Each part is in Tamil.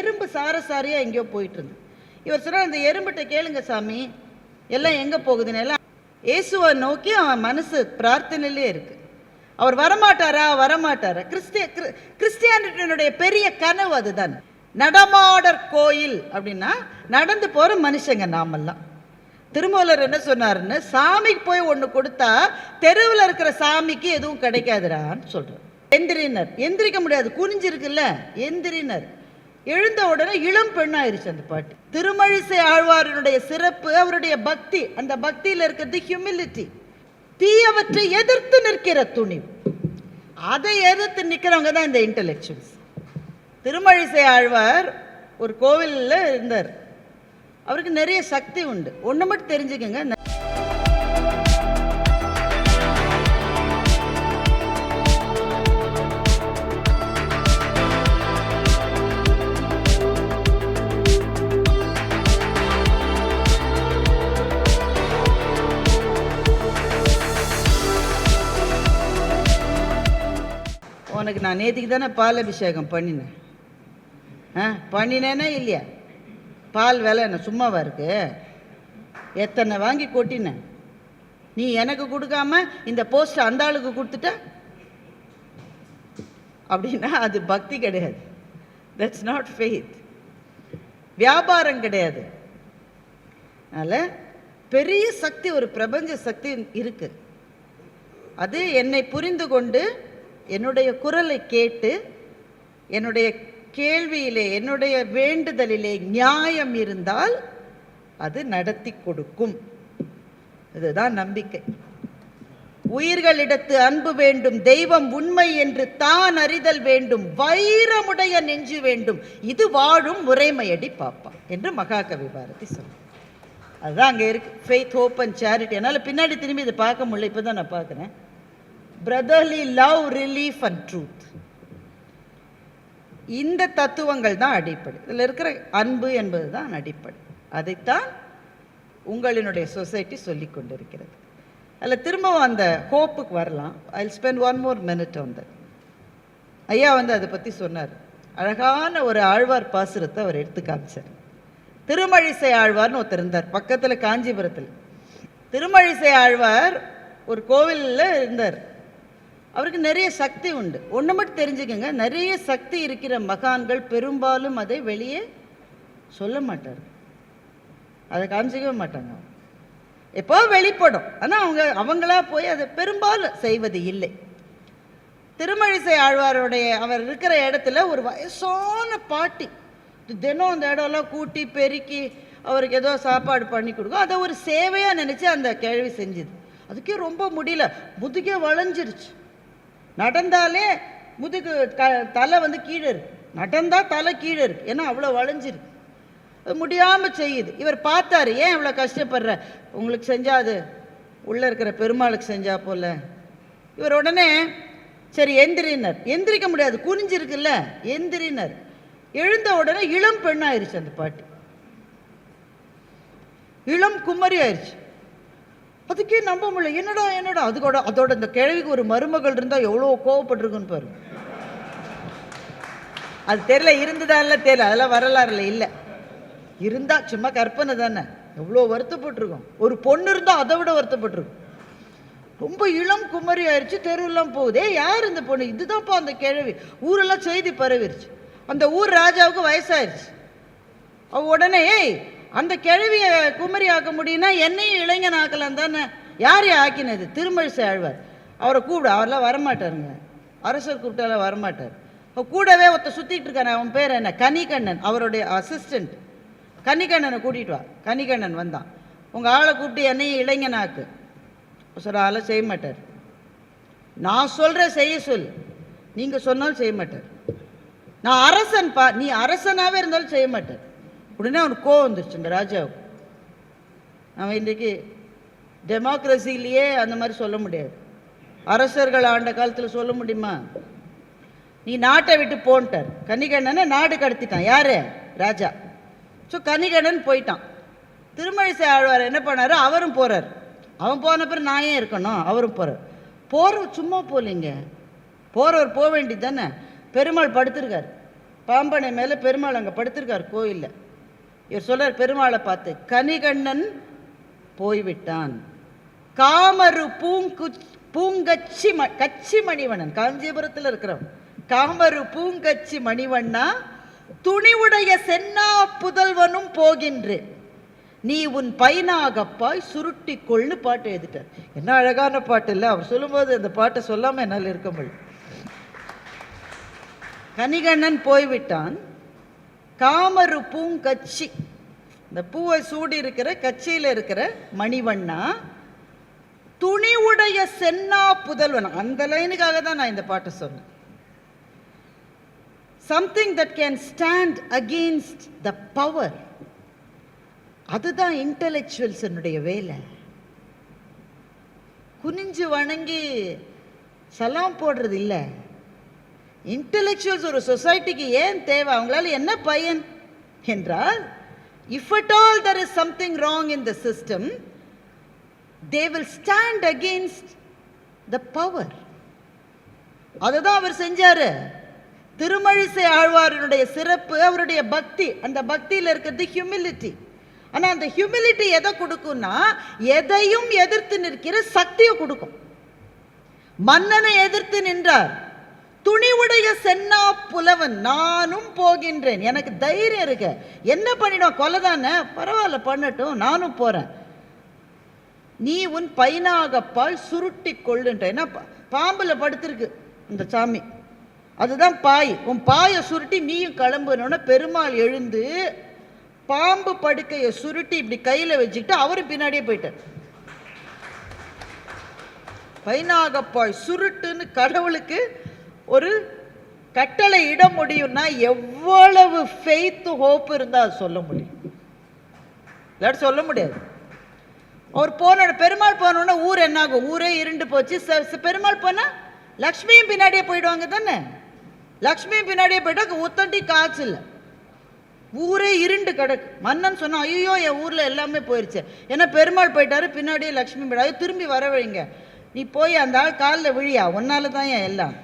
எறும்பு சாரசாரியா எங்கேயோ போயிட்டு இருந்து இவர் சொன்னார், அந்த எறும்பிட்ட கேளுங்க சாமி, எல்லாம் எங்க போகுதுன்னு. எல்லாம் இயேசுவை நோக்கி அவன் மனசு பிரார்த்தனையிலே இருக்கு. அவர் வரமாட்டாரா? கிறிஸ்டியானிட்டியினுடைய பெரிய கனவு அதுதான். நடமாடர் கோயில் அப்படின்னா நடந்து போற மனுஷங்க நாமெல்லாம். திருமூலர் என்ன சொன்னாருன்னு, சாமிக்கு போய் ஒன்று கொடுத்தா தெருவில் இருக்கிற சாமிக்கு எதுவும் கிடைக்காதுடான்னு சொல்றார். எந்திரிக்க முடியாது, குனிஞ்சிருக்குல்ல, எந்திரினர். எழுந்த உடனே இளம் பெண்ணாயிருச்சு அந்த பாட்டு. திருமழிசை ஆழ்வாரனுடைய சிறப்பு அவருடைய பக்தி. அந்த பக்தியில் இருக்கிறது ஹியூமிலிட்டி, தீயவற்றை எதிர்த்து நிற்கிற துணிவு. அதை எதிர்த்து நிற்கிறவங்க தான் இந்த இன்டெலெக்சுவல்ஸ். திருமழிசை ஆழ்வார் ஒரு கோவிலில் இருந்தார். அவருக்கு நிறைய சக்தி உண்டு. ஒன்று மட்டும் தெரிஞ்சுக்கங்க, உனக்கு நான் நேற்றுக்கு தானே பால் அபிஷேகம் பண்ணினேன். பண்ணினேன்னா இல்லையா? பால் விலை என்ன சும்மாவா இருக்கு? எத்தனை வாங்கி கொட்டினேன். நீ எனக்கு கொடுக்காம இந்த போஸ்ட் அந்த ஆளுக்கு கொடுத்துட்ட அப்படின்னா அது பக்தி கிடையாது. That's not faith. வியாபாரம் கிடையாது. அதனால் பெரிய சக்தி, ஒரு பிரபஞ்ச சக்தி இருக்கு. அது என்னை புரிந்து கொண்டு என்னுடைய குரலை கேட்டு என்னுடைய கேள்வியிலே என்னுடைய வேண்டுதலிலே நியாயம் இருந்தால் அது நடத்தி கொடுக்கும். இதுதான் நம்பிக்கை. உயிர்களிடத்து அன்பு வேண்டும், தெய்வம் உண்மை என்று தான் அறிதல் வேண்டும், வைரமுடைய நெஞ்சு வேண்டும், இது வாழும் முறைமையடி பாப்பா என்று மகாகவி பாரதி சொன்னார். அதுதான் அங்கே இருக்கு, ஃபெய்த், ஹோப் அண்ட் சேரிட்டி. என்னால் பின்னாடி திரும்பி இதை பார்க்க முடியல, இப்போ தான் நான் பார்க்குறேன். Brotherly love, relief and truth. இந்த தத்துவங்கள் தான் அடிப்படை. இதில் இருக்கிற அன்பு என்பது தான் அடிப்படை. அதைத்தான் உங்களினுடைய சொசைட்டி சொல்லி கொண்டிருக்கிறது. அதில் திரும்பவும் அந்த ஹோப்புக்கு வரலாம். I will spend one more minute on that. ஐயா அதை பற்றி சொன்னார். அழகான ஒரு ஆழ்வார் பாசுரத்தை அவர் எடுத்து காமிச்சார். திருமழிசை ஆழ்வார்னு ஒருத்தர் இருந்தார் பக்கத்தில், காஞ்சிபுரத்தில். திருமழிசை ஆழ்வார் ஒரு கோவிலில் இருந்தார். அவருக்கு நிறைய சக்தி உண்டு. ஒன்று மட்டும் தெரிஞ்சுக்கங்க, நிறைய சக்தி இருக்கிற மகான்கள் பெரும்பாலும் அதை வெளியே சொல்ல மாட்டார், அதை காமிச்சிக்கவே மாட்டாங்க. எப்போ வெளிப்படும், ஆனால் அவங்களா போய் அதை பெரும்பாலும் செய்வது இல்லை. திருமழிசை ஆழ்வாருடைய அவர் இருக்கிற இடத்துல ஒரு வயசான பாட்டி தினம் அந்த இடம்லாம் கூட்டி பெருக்கி அவருக்கு ஏதோ சாப்பாடு பண்ணி கொடுக்கும். அதை ஒரு சேவையாக நினச்சி அந்த கேள்வி செஞ்சுது. அதுக்கே ரொம்ப முடியல, முதுகே வளைஞ்சிருச்சு. நடந்தாலே முதுகு தலை கீழே இருக்கு, நடந்தால் தலை கீழே இருக்கு, ஏன்னா அவ்வளோ வளைஞ்சிருக்கு, முடியாமல் செய்யுது. இவர் பார்த்தாரு, ஏன் இவ்வளோ கஷ்டப்படுற, உங்களுக்கு செஞ்சா அது உள்ளே இருக்கிற பெருமாளுக்கு செஞ்சா போல. இவர் உடனே சரி எந்திரினர். எந்திரிக்க முடியாது, குனிஞ்சிருக்குல்ல, எந்திரினர். எழுந்த உடனே இளம் பெண்ணாயிருச்சு அந்த பாட்டி, இளம் குமரி ஆயிடுச்சு. அதுக்கே நம்ப முடியல. என்னடா அதோட இந்த கிழவிக்கு ஒரு மருமகள் இருந்தால் எவ்வளோ கோவப்பட்டிருக்குன்னு பாரு. அது தெரியல, இருந்ததா இல்லை தெரியல, அதெல்லாம் வரலாறுல இல்லை. இருந்தா சும்மா கற்பனை தானே, எவ்வளோ வருத்தப்பட்டிருக்கும். ஒரு பொண்ணு இருந்தால் அதை விட வருத்தப்பட்டிருக்கும். ரொம்ப இளம் குமரி ஆயிடுச்சு, தெருவெல்லாம் போகுதே, யார் இந்த பொண்ணு, இதுதான்ப்பா அந்த கிழவி. ஊரெல்லாம் செய்தி பரவிருச்சு. அந்த ஊர் ராஜாவுக்கு வயசாயிருச்சு. அவ உடனே, அந்த கிழவியை குமரி ஆக்க முடியும்னா என்னையும் இளைஞன் ஆக்கலாம் தானே. யார் ஆக்கினது? திருமழிசை ஆழ்வார். அவரை கூப்பிடு. அவரெல்லாம் வரமாட்டாருங்க, அரசர் கூப்பிட்டாலாம் வரமாட்டார். கூடவே ஒருத்த சுற்றிட்டு இருக்காரு. அவன் பேர் என்ன? கனிகண்ணன், அவருடைய அசிஸ்டண்ட். கனிகண்ணனை கூட்டிகிட்டு வா. கனிகண்ணன் வந்தான். உங்கள் ஆளை கூப்பிட்டு என்னையும் இளைஞனாக்கு. சார் ஆளை செய்ய மாட்டார். நான் சொல்கிற செய்ய சொல், நீங்கள் சொன்னாலும் செய்ய மாட்டார். நான் அரசன்பா, நீ அரசனாகவே இருந்தாலும் செய்ய மாட்டார். உடனே அவனுக்கு கோவம் வந்துருச்சு இந்த ராஜாவுக்கு. அவன் இன்றைக்கு டெமோக்ரஸிலேயே அந்த மாதிரி சொல்ல முடியாது. அரசர்கள் ஆண்ட காலத்தில் சொல்ல முடியுமா? நீ நாட்டை விட்டு போன்ட்டார். கனிகண்ணனை நாடு கடத்திட்டான். யாரு? ராஜா. ஸோ கனிகண்ணன் போயிட்டான். திருமழிசை ஆழ்வார் என்ன பண்ணாரு? அவரும் போகிறார். அவன் போன பிறகு நான் ஏன் இருக்கணும்? அவரும் போகிறவர் சும்மா போகலைங்க, போகிறவர் போக வேண்டியது தானே. பெருமாள் படுத்திருக்கார். பாம்பனை மேலே பெருமாள் அங்கே படுத்திருக்கார் கோயிலில். இவர் சொல்றார் பெருமாளை பார்த்து, கனிகண்ணன் போய்விட்டான், காமரு பூங்கச்சி கச்சி மணிவண்ணன், காஞ்சிபுரத்தில் இருக்கிறவன், காமரு பூங்கச்சி மணிவண்ணா துணிவுடைய சென்னா புதல்வனும் போகின்றேன், நீ உன் பைனாகப்பாய் சுருட்டி கொள்னு பாட்டு எழுதிட்டார். என்ன அழகான பாட்டு இல்லை? அவர் சொல்லும்போது அந்த பாட்டை சொல்லாமல் என்னால் இருக்க முடியும். கனிகண்ணன் போய்விட்டான், காமரு பூங்கச்சி, இந்த பூவை சூடி இருக்கிற கட்சியில் இருக்கிற மணிவண்ணா துணிவுடைய சென்னா புதல்வன். அந்த லைனுக்காக தான் நான் இந்த பாட்டை சொன்னேன். Something that can stand against the power. அதுதான் இன்டெலெக்சுவல்ஸனுடைய வேலை. குனிஞ்சு வணங்கி சலாம் போடுறது இல்லை. இன்டெலெக்சுவல்ஸ் ஒரு சொசைட்டிக்கு ஏன் தேவை? அவங்களால என்ன பயன் என்றால், if at all there is something wrong in the system, they will stand against the power. அதுதான் அவர் செஞ்சாரு. திருமழிசை ஆழ்வாரனுடைய சிறப்பு அவருடைய பக்தி. அந்த பக்தியில் இருக்கிறது ஹியூமிலிட்டி. ஆனால் அந்த ஹியூமிலிட்டி எதை கொடுக்கும்னா, எதையும் எதிர்த்து நிற்கிற சக்தியை கொடுக்கும். மன்னனை எதிர்த்து நின்றார். துணிவுடைய சென்னா புலவன், நானும் போகின்றேன், எனக்கு தைரியம் இருக்கு, என்ன பண்ணிடும், கொலை தானே, பரவாயில்ல பண்ணட்டும், நானும் போறேன், நீ உன் பைனாகப்பால் சுருட்டி கொள்ளுன்ற. ஏன்னா பாம்புல படுத்திருக்கு இந்த சாமி, அதுதான் பாய். உன் பாயை சுருட்டி நீயும் கிளம்புனோன்னா பெருமாள் எழுந்து பாம்பு படுக்கையை சுருட்டி இப்படி கையில் வச்சுக்கிட்டு அவரும் பின்னாடியே போயிட்டார். பைனாகப்பாய் சுருட்டுன்னு கடவுளுக்கு ஒரு கட்டளை இட முடியும்னா எவ்வளவு ஃபெய்த் ஹோப் இருந்தால் சொல்ல முடியும். இல்லாட்டி சொல்ல முடியாது. அவர் போன பெருமாள் போனோன்னா ஊர் என்னாகும்? ஊரே இருண்டு போச்சு. பெருமாள் போனா லக்ஷ்மியும் பின்னாடியே போயிடுவாங்க தானே. லக்ஷ்மியும் பின்னாடியே போயிட்டா உத்தண்டி காய்ச்சல் இல்லை, ஊரே இருண்டு கிடக்கு. மன்னன் சொன்னா, ஐயோ என் ஊரில் எல்லாமே போயிடுச்சு, ஏன்னா பெருமாள் போயிட்டாரு, பின்னாடியே லக்ஷ்மி போயிடாது, திரும்பி வர வைங்க, நீ போய் அந்த ஆள் காலில் விழியா, ஒன்னால தான் என் எல்லாம்,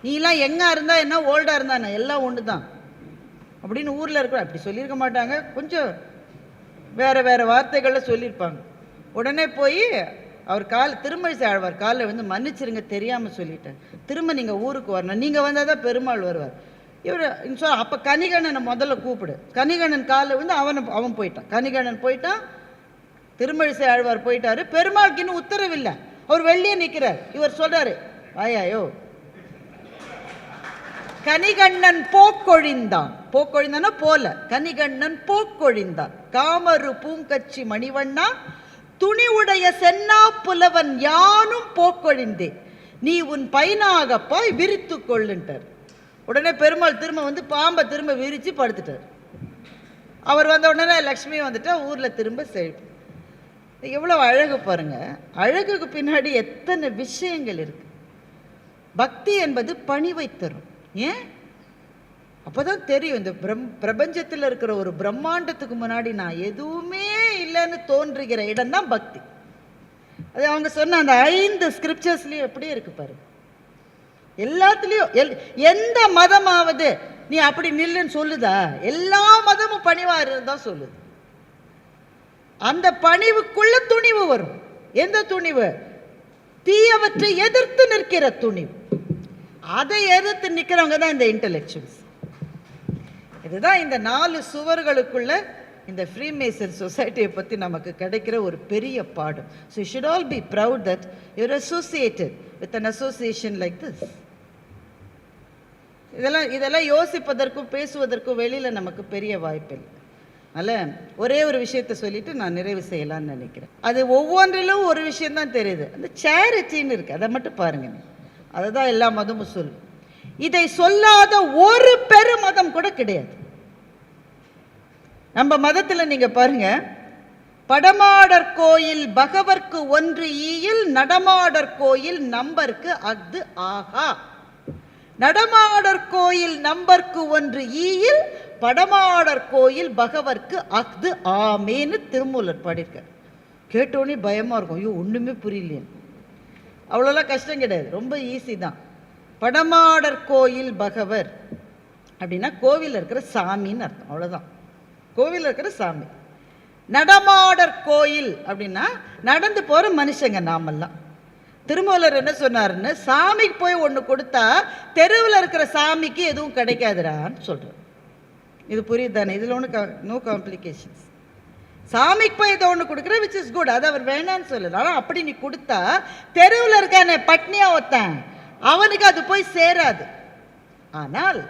நீலாம் எங்கே இருந்தா என்ன, ஓல்டாக இருந்தானே, எல்லாம் ஒன்று தான் அப்படின்னு ஊரில் இருக்கிற. அப்படி சொல்லியிருக்க மாட்டாங்க, கொஞ்சம் வேறு வேறு வார்த்தைகளில் சொல்லியிருப்பாங்க. உடனே போய் அவர் திருமழிசை ஆழ்வார் காலில் வந்து, மன்னிச்சிருங்க தெரியாமல் சொல்லிட்டேன், திரும்ப நீங்கள் ஊருக்கு வரணும், நீங்கள் வந்தால் தான் பெருமாள் வருவார். இவர் சொல்ல, அப்போ கனிகண்ணனை முதல்ல கூப்பிடு. கனிகண்ணன் காலில் வந்து அவன் போயிட்டான். கனிகண்ணன் போயிட்டான், திருமழிசை ஆழ்வார் போயிட்டாரு. பெருமாளுக்கு இன்னும் உத்தரவில்லை, அவர் வெளியே நிற்கிறார். இவர் சொல்றாரு, வாயாயோ, கனிகண்ணன் போக்கொழிந்தான். போக்கொழிந்தானா போல, கனிகண்ணன் போக்கொழிந்தான், காமரு பூங்கச்சி மணிவண்ணா துணிவுடைய சென்னா புலவன் யானும் போக்கொழிந்தேன், நீ உன் பைனாகப்பாய் விரித்து கொள்ளுன்ட்டார். உடனே பெருமாள் திரும்ப வந்து பாம்பை திரும்ப விரித்து படுத்துட்டார். அவர் வந்த உடனே லக்ஷ்மி வந்துட்டா, ஊரில் திரும்ப செழிப்பு. எவ்வளோ அழகு பாருங்க. அழகுக்கு பின்னாடி எத்தனை விஷயங்கள் இருக்கு. பக்தி என்பது பணிவை தரும். ஏன்? அப்போதான் தெரியும், இந்த பிரபஞ்சத்தில் இருக்கிற ஒரு பிரம்மாண்டத்துக்கு முன்னாடி நான் எதுவுமே இல்லைன்னு தோன்றுகிற இடம் தான் பக்தி. அது அவங்க சொன்ன அந்த 5 ஸ்கிரிப்சர்ஸ்லயும் எப்படி இருக்கு பாருங்க. எல்லாத்துலேயும் எந்த மதமாவது நீ அப்படி நில்லுன்னு சொல்லுதா? எல்லா மதமும் பணிவா இருந்தா சொல்லுது. அந்த பணிவுக்குள்ள துணிவு வரும். எந்த துணிவு? தீயவற்றை எதிர்த்து நிற்கிற துணிவு. அதை எதிர்த்து நிற்கிறவங்க தான் இந்த இன்டெலெக்சுவல்ஸ். இதுதான் இந்த 4 சுவர்களுக்குள்ள இந்த ஃப்ரீமேசன் சொசைட்டியை பற்றி நமக்கு கிடைக்கிற ஒரு பெரிய பாடம். So you should all be proud that you're associated with an association like this. இதெல்லாம் யோசிப்பதற்கும் பேசுவதற்கும் வெளியில் நமக்கு பெரிய வாய்ப்பு இல்லை. அதனால் ஒரே ஒரு விஷயத்தை சொல்லிட்டு நான் நிறைவு செய்யலான்னு நினைக்கிறேன். அது ஒவ்வொன்றிலும் ஒரு விஷயம்தான் தெரியுது. அந்த சேரிட்டின்னு இருக்குது, அதை மட்டும் பாருங்க. அதை தான் எல்லா மதமும் சொல்லும். இதை சொல்லாத ஒரு பெருமதம் கூட கிடையாது. நம்ம மதத்தில் நீங்க பாருங்க, படமாடர் கோயில் பகவர்க்கு ஒன்று ஈயில், நடமாடர் கோயில் நம்பர்க்கு அஃது ஆகா. நடமாடர் கோயில் நம்பர்க்கு ஒன்று ஈயில், படமாடர் கோயில் பகவர்க்கு அஃது ஆமேன்னு திருமூலர் பாடியிருக்கார். கேட்டோன்னே பயமா இருக்கும், ஐயோ ஒண்ணுமே புரியலையே. அவ்வளோலாம் கஷ்டம் கிடையாது, ரொம்ப ஈஸி தான். படமாடர் கோயில் பகவர் அப்படின்னா கோவிலில் இருக்கிற சாமின்னு அர்த்தம், அவ்வளோதான். கோவிலில் இருக்கிற சாமி. நடமாடர் கோயில் அப்படின்னா நடந்து போகிற மனுஷங்க நாமெல்லாம். திருமூலர் என்ன சொன்னாருன்னு, சாமிக்கு போய் ஒன்று கொடுத்தா தெருவில் இருக்கிற சாமிக்கு எதுவும் கிடைக்காதுடான்னு சொல்கிறார். இது புரியுது தானே? இதில் ஒன்றும் நோ காம்ப்ளிகேஷன்ஸ். சாமிக்கு போய் ஏதோ ஒன்று கொடுக்குற விச் இஸ் குட், அது அவர் வேணான்னு சொல்லல. ஆனால் அப்படி நீ கொடுத்தா தெருவில் இருக்கானே பட்னியா ஒருத்தன், அவனுக்கு அது போய் சேராது. ஆனால்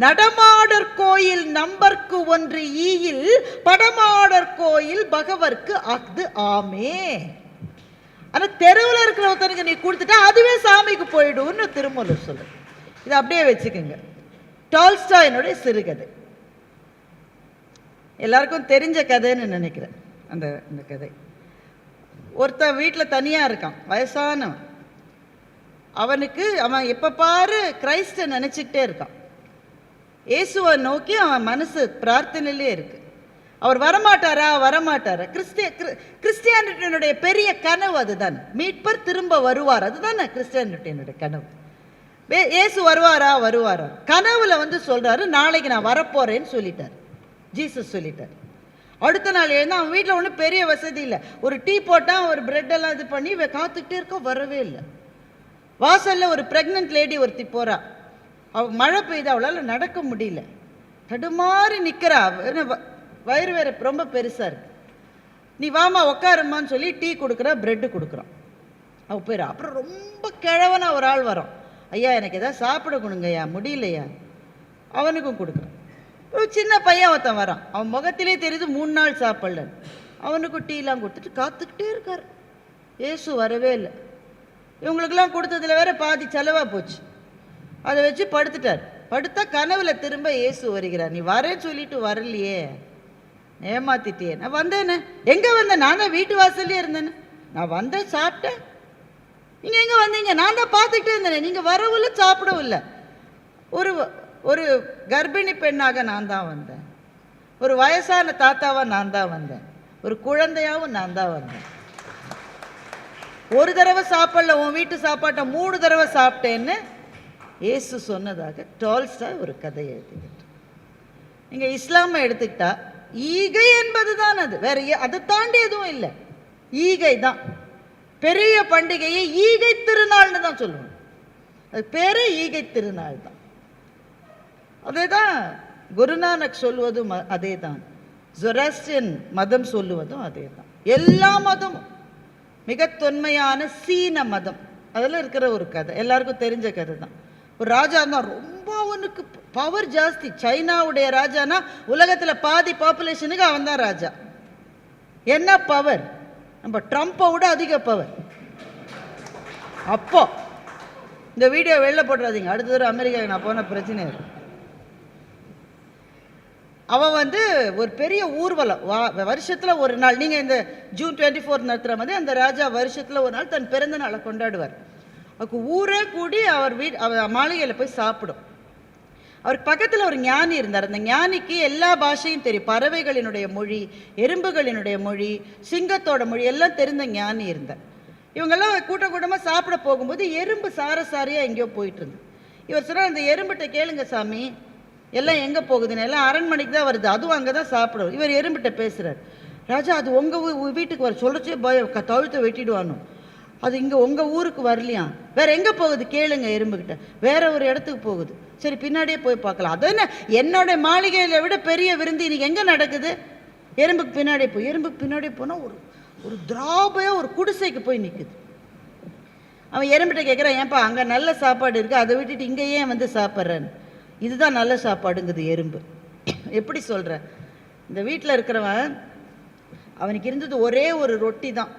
நடமாடர் கோயில் நம்பர்க்கு ஒன்று ஈயில் படமாடர் கோயில் பகவர்க்கு அஃது ஆமே. ஆனால் தெருவில் இருக்கிற ஒருத்தனுக்கு நீ கொடுத்துட்டா அதுவே சாமிக்கு போயிடும்னு திருமூலர் சொல்ற. இதை அப்படியே வச்சுக்கோங்க. டால்ஸ்டாயினுடைய சிறுகதை எல்லாருக்கும் தெரிஞ்ச கதைன்னு நினைக்கிறேன். அந்த கதை, ஒருத்தன் வீட்டில் தனியாக இருக்கான், வயசானவன். அவன் எப்போ பாரு கிரைஸ்ட நினச்சிக்கிட்டே இருக்கான். இயேசுவை நோக்கி அவன் மனசு பிரார்த்தனையிலே இருக்கு. அவர் வரமாட்டாரா? கிறிஸ்டியானிட்டியினுடைய பெரிய கனவு அதுதான். மீட்பர் திரும்ப வருவார், அதுதானே கிறிஸ்டியானிட்டியினுடைய கனவு. இயேசு வருவாரா? கனவுல சொல்றாரு, நாளைக்கு நான் வரப்போறேன்னு சொல்லிட்டார். ஜீசஸ் சொல்லிட்டார். அடுத்த நாள் எழுந்தா அவன் வீட்டில் ஒன்றும் பெரிய வசதி இல்லை. ஒரு டீ போட்டான், ஒரு பிரெட் எல்லாம் இது பண்ணி காத்துக்கிட்டே இருக்க, வரவே இல்லை. வாசல்ல ஒரு பிரெக்னன்ட் லேடி ஒருத்தி போறா. மழை பெய்து, அவளால் நடக்க முடியல, தடுமாறி நிற்கிறா. வயிறு வேற ரொம்ப பெருசா இருக்கு. நீ வாமா உக்காருமான்னு சொல்லி டீ கொடுக்குறா, பிரெட்டு கொடுக்குறான். அவ போயிடா. அப்புறம் ரொம்ப கிழவனா ஒரு ஆள் வரோம். ஐயா எனக்கு எதாவது சாப்பிட கொடுங்கய்யா, முடியலையா. அவனுக்கும் கொடுக்குறான். ஒரு சின்ன பையன் ஒருத்தன் வரான். அவன் முகத்திலே தெரியுது 3 நாள் சாப்பிடல. அவனுக்கும் டீலாம் கொடுத்துட்டு காத்துக்கிட்டே இருக்கார். ஏசு வரவே இல்லை. இவங்களுக்கெல்லாம் கொடுத்ததுல வேற பாதி செலவா போச்சு. அதை வச்சு படுத்துட்டார். படுத்தா கனவுல திரும்ப இயேசு வருகிறார். நீ வரேன்னு சொல்லிட்டு வரலையே, ஏமாத்திட்டியே. நான் வந்தேன்னு. எங்க வந்தேன்? நான் தான் வீட்டு வாசல்லே இருந்தேன்னு. நான் வந்தேன், சாப்பிட்டேன். நீங்க எங்க வந்தீங்க? நான் தான் பார்த்துக்கிட்டே இருந்தேன். நீங்க வரவும் இல்லை, சாப்பிடவும் இல்லை. ஒரு கர்ப்பிணி பெண்ணாக நான் தான் வந்தேன். ஒரு வயசான தாத்தாவா நான் தான் வந்தேன். ஒரு குழந்தையாவும் நான் தான் வந்தேன். ஒரு தடவை சாப்பிடல, உன் வீட்டு சாப்பாட்டை 3 தடவை சாப்பிட்டேன்னு இயேசு சொன்னதாக டால்ஸ்டாய் ஒரு கதை எழுதிக்கிட்டு. நீங்க இஸ்லாமை எடுத்துக்கிட்டா ஈகை என்பது தான் அது, வேற அதை தாண்டி எதுவும் இல்லை. ஈகை தான் பெரிய பண்டிகையை ஈகை திருநாள்னு தான் சொல்லுவோம். அது பேரு ஈகை திருநாள் தான். அதே தான் குருநானக் சொல்வதும் அதே தான். ஜொராஸ்ட்ரியன் மதம் சொல்லுவதும் அதே தான். எல்லா மதமும் மிக தொன்மையான சீன மதம், அதில் இருக்கிற ஒரு கதை, எல்லாருக்கும் தெரிஞ்ச கதை தான். ஒரு ராஜா தான், ரொம்ப அவனுக்கு பவர் ஜாஸ்தி. சைனாவுடைய ராஜானா உலகத்தில் பாதி பாப்புலேஷனுக்கு அவன் தான் ராஜா. என்ன பவர்? நம்ம ட்ரம்ப்பை விட அதிக பவர். அப்போ இந்த வீடியோ வெளில போட்டுறாதீங்க, அடுத்த தடவை அமெரிக்காவுக்கு நான் போன பிரச்சனை இருக்கு. அவன் ஒரு பெரிய ஊர்வலம், வருஷத்துல ஒரு நாள், நீங்க இந்த ஜூன் 24 நடத்துற மாதிரி அந்த ராஜா வருஷத்துல ஒரு நாள் தன் பிறந்த நாளை கொண்டாடுவார். அவருக்கு ஊரே கூடி அவர் மாளிகையில் போய் சாப்பிடும். அவருக்கு பக்கத்தில் ஒரு ஞானி இருந்தார். அந்த ஞானிக்கு எல்லா பாஷையும் தெரியும். பறவைகளினுடைய மொழி, எறும்புகளினுடைய மொழி, சிங்கத்தோட மொழி எல்லாம் தெரிந்த ஞானி இருந்தார். இவங்கெல்லாம் கூட்டமாக சாப்பிட போகும்போது எறும்பு சாரசாரியாக எங்கேயோ போயிட்டு இருந்து. இவர் சொன்னார், அந்த எறும்பிட்ட கேளுங்க சாமி, எல்லாம் எங்கே போகுதுன்னு. எல்லாம் அரண்மனைக்கு தான் வருது, அதுவும் அங்கே தான் சாப்பிடும். இவர் எறும்பிட்ட பேசுகிறார். ராஜா, அது உங்கள் வீட்டுக்கு வர சொல்கிறச்சே பயம், தழுத்தை வெட்டிடுவானோ. அது இங்கே உங்கள் ஊருக்கு வரலையா? வேற எங்கே போகுது கேளுங்க எறும்புக்கிட்ட. வேற ஒரு இடத்துக்கு போகுது. சரி, பின்னாடியே போய் பார்க்கலாம். அது என்ன, என்னோட மாளிகையில் விட பெரிய விருந்து இன்னைக்கு எங்கே நடக்குது? எறும்புக்கு பின்னாடியே போய். எறும்புக்கு பின்னாடியே போனால் ஒரு திராபையாக ஒரு குடிசைக்கு போய் நிற்குது. அவன் எறும்பிட்ட கேட்குறான், ஏன்பா அங்கே நல்ல சாப்பாடு இருக்குது, அதை விட்டுட்டு இங்கே ஏன் சாப்பிட்றேன்னு. இதுதான் நல்ல சாப்பாடுங்குது எறும்பு. எப்படி சொல்கிற? இந்த வீட்டில் இருக்கிறவன் அவனுக்கு இருந்தது ஒரே ஒரு ரொட்டி தான்,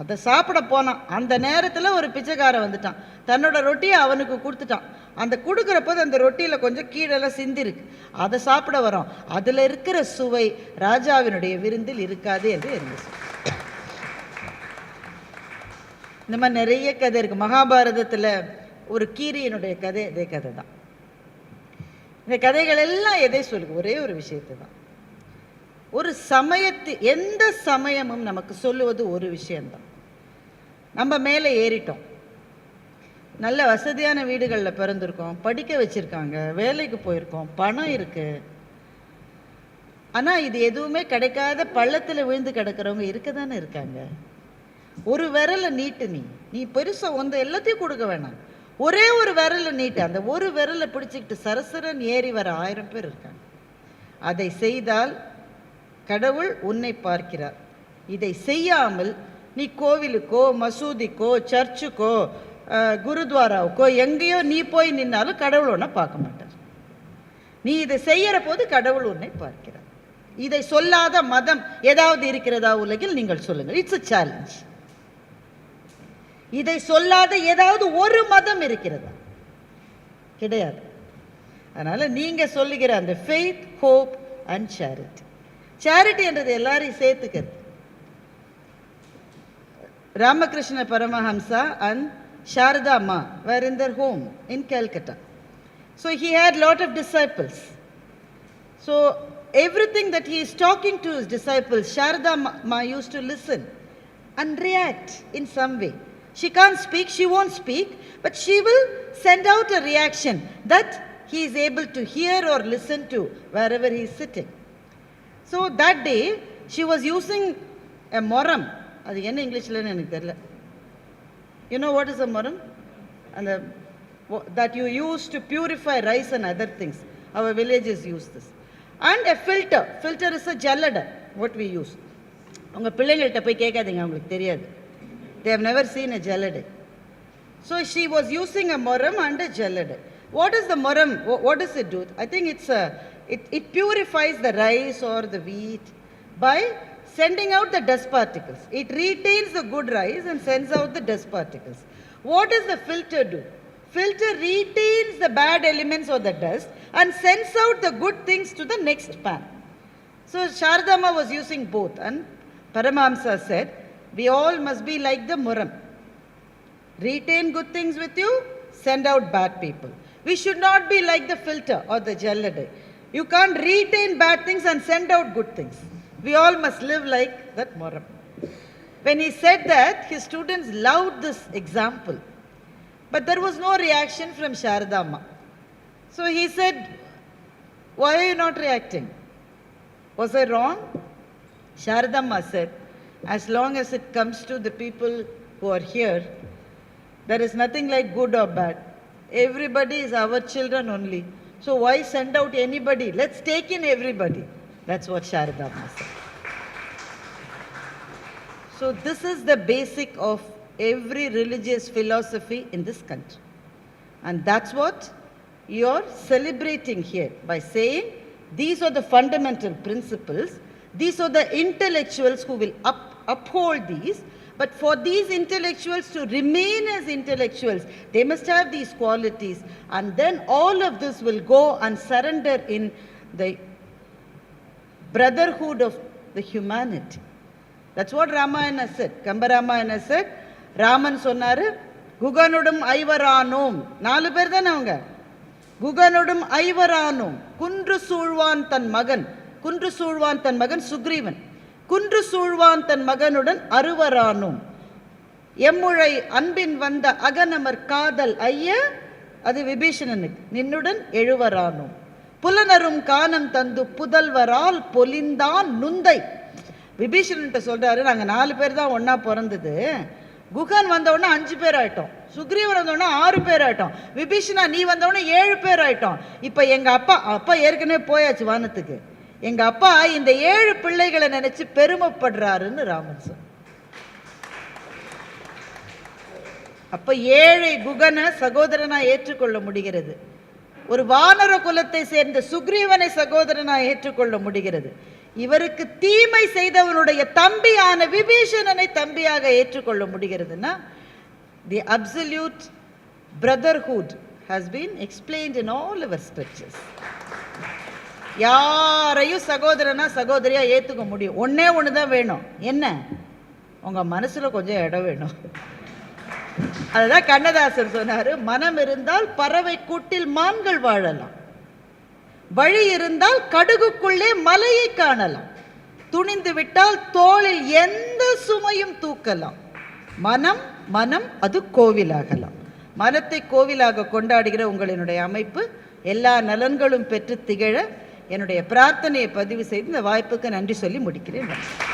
அதை சாப்பிட போனான். அந்த நேரத்தில் ஒரு பிச்சைக்காரன் வந்துட்டான், தன்னோட ரொட்டியை அவனுக்கு கொடுத்துட்டான். அந்த கொடுக்குறப்போது அந்த ரொட்டியில் கொஞ்சம் கீழெல்லாம் சிந்திருக்கு. அதை சாப்பிட வரோம். அதில் இருக்கிற சுவை ராஜாவினுடைய விருந்தில் இருக்காது என்று இருந்துச்சு. இந்த மாதிரி நிறைய கதை இருக்குது. மகாபாரதத்தில் ஒரு கீரியினுடைய கதை இதே கதை தான். இந்த கதைகள் எல்லாம் எதை சொல்லுங்க? ஒரே ஒரு விஷயத்தை தான். ஒரு எந்த சமயமும் நமக்கு சொல்லுவது ஒரு விஷயம்தான். நம்ம மேலே ஏறிட்டோம், நல்ல வசதியான வீடுகளில் பிறந்திருக்கோம், படிக்க வச்சுருக்காங்க, வேலைக்கு போயிருக்கோம், பணம் இருக்குது. ஆனால் இது எதுவுமே கிடைக்காத பள்ளத்தில் விழுந்து கிடக்கிறவங்க இருக்க தானே இருக்காங்க. ஒரு விரலை நீட்டு, நீ பெருசாக வந்து எல்லாத்தையும் கொடுக்க வேணாம், ஒரே ஒரு விரலை நீட்டு. அந்த ஒரு விரலை பிடிச்சிக்கிட்டு சரசரன் ஏறி வர 1000 பேர் இருக்காங்க. அதை செய்தால் கடவுள் உன்னை பார்க்கிறார். இதை செய்யாமல் நீ கோவிலுக்கோ மசூதிக்கோ சர்ச்சுக்கோ குருத்வாராவுக்கோ எங்கேயோ நீ போய் நின்னாலும் கடவுள் உன்னை பார்க்க மாட்டார். நீ இதை செய்யற போது கடவுள் உன்னை பார்க்கிறார். இதை சொல்லாத மதம் ஏதாவது இருக்கிறதா உலகில்? நீங்கள் சொல்லுங்கள். It's a challenge. இதை சொல்லாத ஏதாவது ஒரு மதம் இருக்கிறதா? கிடையாது. அதனால நீங்க சொல்லுகிற அந்த faith, hope and charity. Charity என்றது எல்லாரையும் சேர்த்துக்கிறது. Ramakrishna Paramahamsa and Sharda Ma were in their home in Calcutta. So he had lot of disciples. So everything that he is talking to his disciples, Sharda Ma used to listen and react in some way. She can't speak, she won't speak, but she will send out a reaction that he is able to hear or listen to wherever he is sitting. So that day she was using a moram. அது என்ன இங்கிலீஷ்லன்னு எனக்கு தெரியல. You know what is a moram? And that you use to purify rice and other things. Our villages use this. And a filter. Filter is a jallada, what we use. உங்கள் பிள்ளைங்கள்ட்ட போய் கேட்காதீங்க, அவங்களுக்கு தெரியாது. They have never seen a jallada. So she was using a moram and a jallada. What is the moram? What does it do? I think it purifies the rice or the wheat by sending out the dust particles. It retains the good rice and sends out the dust particles. What does the filter do? Filter retains the bad elements or the dust and sends out the good things to the next pan. So Shardama was using both, and Paramahamsa said, we all must be like the moram. Retain good things with you, send out bad people. We should not be like the filter or the jallada. You can't retain bad things and send out good things. We all must live like that moram. When he said that, his students loved this example. But there was no reaction from Sharadama. So he said, why are you not reacting? Was I wrong? Sharadama said, as long as it comes to the people who are here, there is nothing like good or bad. Everybody is our children only. So why send out anybody? Let's take in everybody. That's what Sharadama said. So this is the basic of every religious philosophy in this country. And that's what you're celebrating here by saying these are the fundamental principles. These are the intellectuals who will uphold these. But for these intellectuals to remain as intellectuals, they must have these qualities. And then all of this will go and surrender in the brotherhood of the humanity. That's what Ramayana said. Kamba Ramayana said, Raman சொன்னாரு, குகனுடும் ஐவரானோம். 4 பேர் தானே அவங்க. குகனுடும் ஐவரானோம், குன்று சூழ்வான் தன் மகன். குன்று சூழ்வான் தன் மகன் சுக்ரீவன். குன்று சூழ்வான் தன் மகனுடன் அருவரானோம். எம்முழை அன்பின் வந்த அகனமர் காதல் ஐய, அது விபீஷணனுக்கு, நின்னுடன் எழுவரானோம். புலனரும் கானம் தந்து புதல்வரால் பொலிந்தான் நுந்தை. விபீஷணன்ட்ட சொல்றாரு, நாங்கள் 4 பேர் தான் ஒன்னா பிறந்தது. குகன் வந்தவுடனே 5 பேர் ஆயிட்டோம். சுக்ரீவன் வந்தவுடனே 6 பேர் ஆயிட்டோம். விபீஷணா நீ வந்தவுடனே 7 பேர் ஆயிட்டோம். இப்போ எங்க அப்பா ஏற்கனவே போயாச்சு வானத்துக்கு. எங்க அப்பா இந்த 7 பிள்ளைகளை நினைச்சு பெருமைப்படுறாருன்னு ராமன் சொன்னார். அப்ப 7 குகனை சகோதரனா ஏற்றுக்கொள்ள முடிகிறது. ஒரு வானர குலத்தை சேர்ந்த சுக்ரீவனை சகோதரனா ஏற்றுக்கொள்ள முடிகிறது. இவருக்கு தீமை செய்தவனுடைய தம்பியான விபீஷணனை தம்பியாக ஏற்றுக்கொள்ள முடிகிறதுன்னா the absolute brotherhood has been explained in all our scriptures. யாரையும் சகோதரனா சகோதரியா ஏத்துக்க முடியும். ஒன்னே ஒண்ணுதான் வேணும். என்ன? உங்க மனசுல கொஞ்சம் இடம் வேணும். அதுதான் கண்ணதாசன் சொன்னாரு, மனம் இருந்தால் பறவை கூட்டில் மான்கள் வாழலாம், வழி இருந்தால் கடுகுக்குள்ளே மலையை காணலாம், துணிந்து விட்டால் தோளில் எந்த சுமையும் தூக்கலாம், மனம் மனம் அது கோவிலாகலாம், மனத்தை கோவிலாக கொண்டாடுகிற உங்களினுடைய அமைப்பு எல்லா நலன்களும் பெற்று திகழ என்னுடைய பிரார்த்தனையை பதிவு செய்து இந்த வாய்ப்புக்கு நன்றி சொல்லி முடிக்கிறேன்.